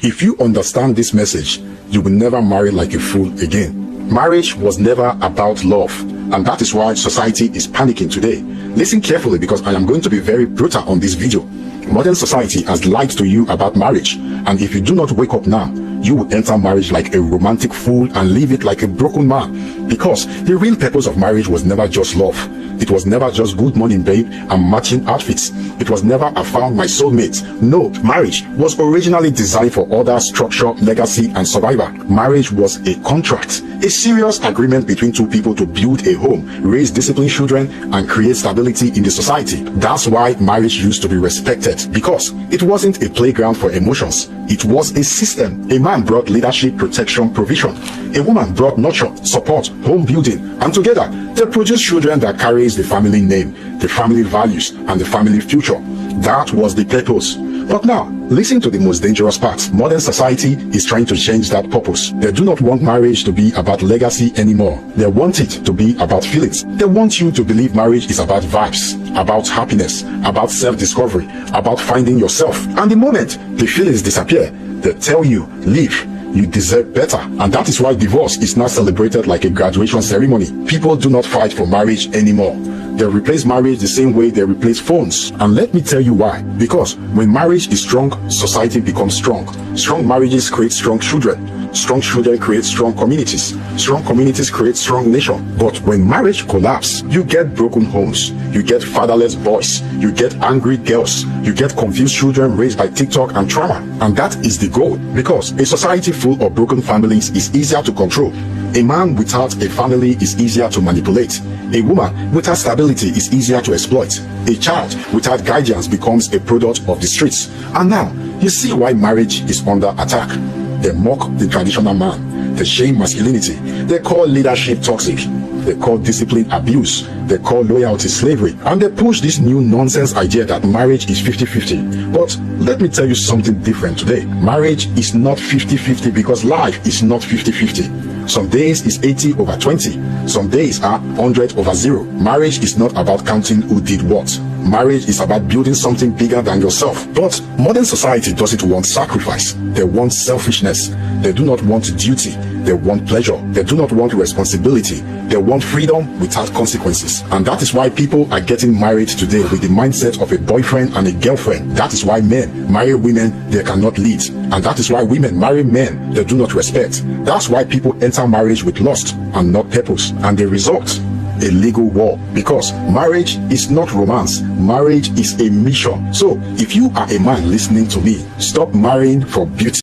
If you understand this message, you will never marry like a fool again. Marriage was never about love, and that is why society is panicking today. Listen carefully, because I am going to be very brutal on this video. Modern society has lied to you about marriage, and if you do not wake up now, you will enter marriage like a romantic fool and leave it like a broken man. Because the real purpose of marriage was never just love. It was never just good morning babe and matching outfits. It was never I found my soulmate. No, marriage was originally designed for order, structure, legacy, and survival. Marriage was a contract, a serious agreement between two people to build a home, raise disciplined children, and create stability in the society. That's why marriage used to be respected, because it wasn't a playground for emotions. It was a system. A man brought leadership, protection, provision. A woman brought nurture, support, home building, and together they produced children that carries the family name, the family values, and the family future. That was the purpose. But now, listen to the most dangerous part. Modern society is trying to change that purpose. They do not want marriage to be about legacy anymore. They want it to be about feelings. They want you to believe marriage is about vibes, about happiness, about self-discovery, about finding yourself. And the moment the feelings disappear, they tell you, leave. You deserve better. And that is why divorce is now celebrated like a graduation ceremony. People do not fight for marriage anymore. They replace marriage the same way they replace phones. And let me tell you why. Because when marriage is strong, society becomes strong. Strong marriages create strong children. Strong children create strong communities. Strong communities create strong nation. But when marriage collapses, you get broken homes. You get fatherless boys. You get angry girls. You get confused children raised by TikTok and trauma. And that is the goal. Because a society full of broken families is easier to control. A man without a family is easier to manipulate. A woman without stability is easier to exploit. A child without guidance becomes a product of the streets. And now, you see why marriage is under attack. They mock the traditional man. They shame masculinity. They call leadership toxic. They call discipline abuse. They call loyalty slavery. And they push this new nonsense idea that marriage is 50-50. But let me tell you something different today. Marriage is not 50-50 because life is not 50-50. Some days is 80/20. Some days are 100/0. Marriage is not about counting who did what. Marriage is about building something bigger than yourself. But modern society doesn't want sacrifice. They want selfishness. They do not want duty. They want pleasure. They do not want responsibility. They want freedom without consequences. And that is why people are getting married today with the mindset of a boyfriend and a girlfriend. That is why men marry women they cannot lead. And that is why women marry men they do not respect. That's why people enter marriage with lust and not purpose. And the result, a legal war. Because marriage is not romance. Marriage is a mission. So if you are a man listening to me, stop marrying for beauty.